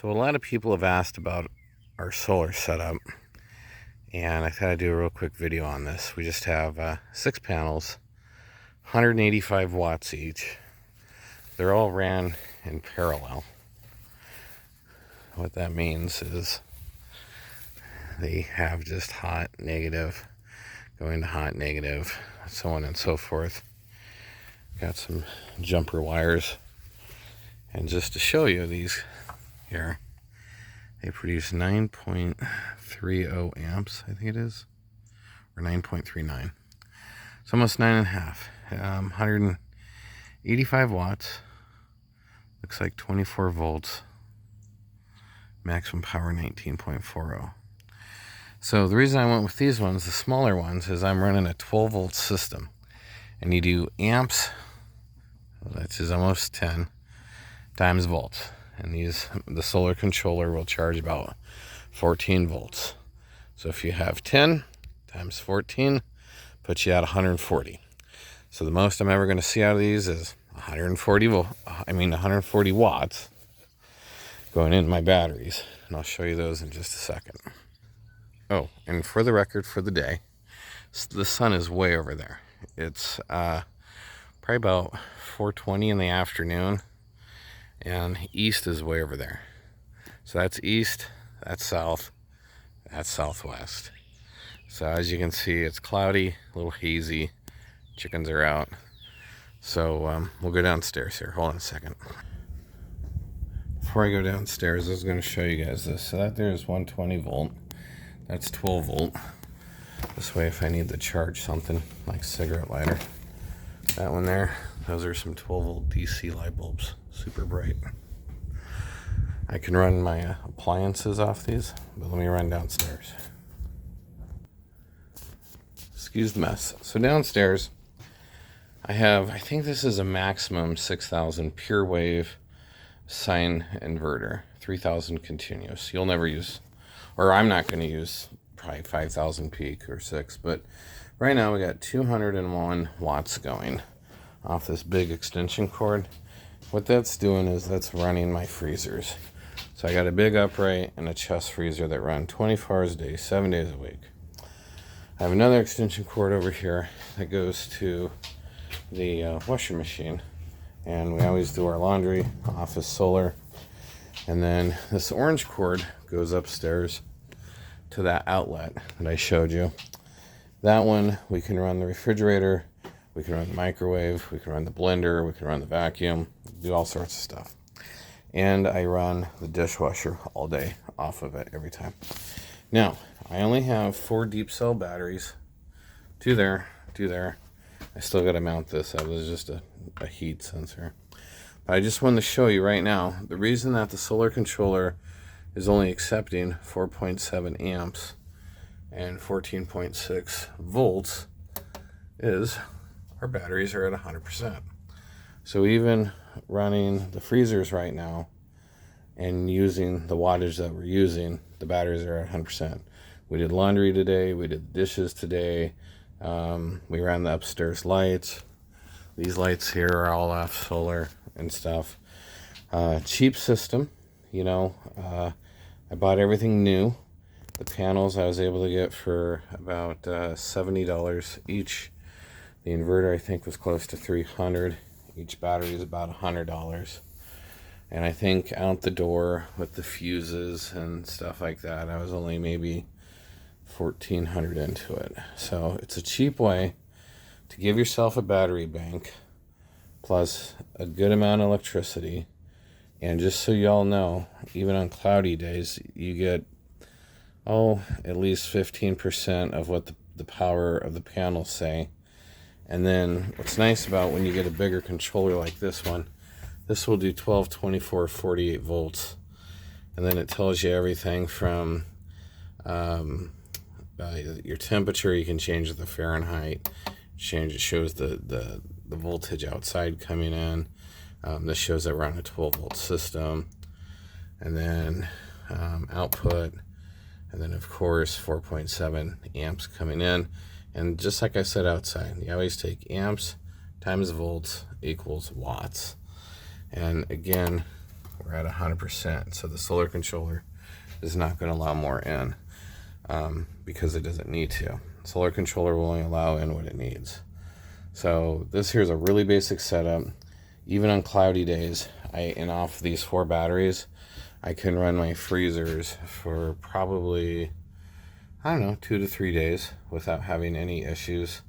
So a lot of people have asked about our solar setup, and I thought I'd do a real quick video on this. We just have 6 panels, 185 watts each. They're all ran in parallel. What that means is they have just hot, negative, going to hot, negative, so on and so forth. Got some jumper wires. And just to show you these here, they produce 9.30 amps, I think it is, or 9.39. It's almost 9.5. 185 watts. Looks like 24 volts. Maximum power 19.40. So the reason I went with these ones, the smaller ones, is I'm running a 12 volt system. And you do amps, which is almost 10, times volts. And the solar controller will charge about 14 volts. So if you have 10 times 14, puts you at 140. So the most I'm ever going to see out of these is 140 watts going into my batteries. And I'll show you those in just a second. Oh, and for the record for the day, the sun is way over there. It's probably about 4:20 in the afternoon. And east is way over there. So that's east, that's south, that's southwest. So as you can see, it's cloudy, a little hazy. Chickens are out. So we'll go downstairs here. Hold on a second. Before I go downstairs, I was going to show you guys this. So that there is 120 volt. That's 12 volt. This way, if I need to charge something like cigarette lighter, that one there, those are some 12 volt DC light bulbs. Super bright. I can run my appliances off these, but let me run downstairs. Excuse the mess. So downstairs, I think this is a maximum 6,000 pure wave sine inverter, 3,000 continuous. You'll never use, or I'm not going to use probably 5,000 peak or 6, but right now we got 201 watts going off this big extension cord. What that's doing is that's running my freezers. So I got a big upright and a chest freezer that run 24 hours a day, 7 days a week. I have another extension cord over here that goes to the washing machine, and we always do our laundry off the solar. And then this orange cord goes upstairs to that outlet that I showed you. That one we can run the refrigerator, we can run the microwave, we can run the blender, we can run the vacuum, do all sorts of stuff. And I run the dishwasher all day off of it every time. Now, I only have 4 deep cell batteries. 2 there, 2 there. I still got to mount this. That was just a heat sensor. But I just wanted to show you right now, the reason that the solar controller is only accepting 4.7 amps and 14.6 volts is our batteries are at 100%. So even running the freezers right now and using the wattage that we're using, the batteries are at 100%. We did laundry today, we did dishes today, we ran the upstairs lights. These lights here are all off solar and stuff. Cheap system, you know. I bought everything new. The panels I was able to get for about $70 each. The inverter I think was close to $300. Each battery is about $100. And I think out the door with the fuses and stuff like that, I was only maybe $1,400 into it. So it's a cheap way to give yourself a battery bank plus a good amount of electricity. And just so y'all know, even on cloudy days, you get at least 15% of what the power of the panels say. And then what's nice about when you get a bigger controller like this one, this will do 12, 24, 48 volts. And then it tells you everything from your temperature. You can change the Fahrenheit. It shows the voltage outside coming in. This shows that we're on a 12 volt system. And then output. And then of course 4.7 amps coming in. And just like I said outside, you always take amps times volts equals watts. And again, We're at 100%. So the solar controller is not going to allow more in because it doesn't need to. Solar controller will only allow in what it needs. So this here is a really basic setup. Even on cloudy days, and off these 4 batteries, I can run my freezers for probably, I don't know, 2 to 3 days without having any issues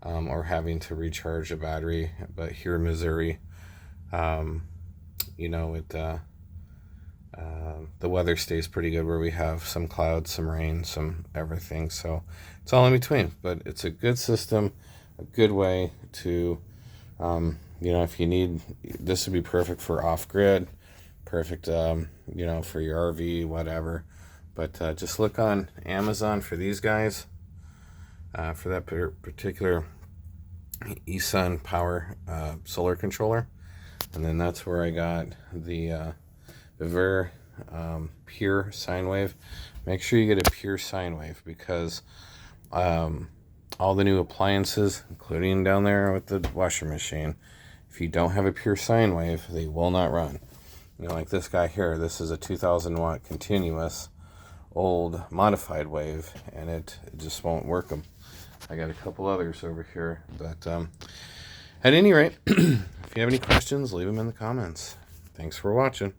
or having to recharge a battery. But here in Missouri, you know, the weather stays pretty good where we have some clouds, some rain, some everything. So it's all in between. But it's a good system, a good way to, you know, if you need, this would be perfect for off-grid, perfect, you know, for your RV, whatever. But just look on Amazon for these guys, for that particular eSun Power solar controller. And then that's where I got the Ver pure sine wave. Make sure you get a pure sine wave because all the new appliances, including down there with the washer machine, if you don't have a pure sine wave, they will not run. You know, like this guy here, this is a 2000 watt continuous old modified wave, and it just won't work them. I got a couple others over here, but at any rate, if you have any questions, leave them in the comments. Thanks for watching.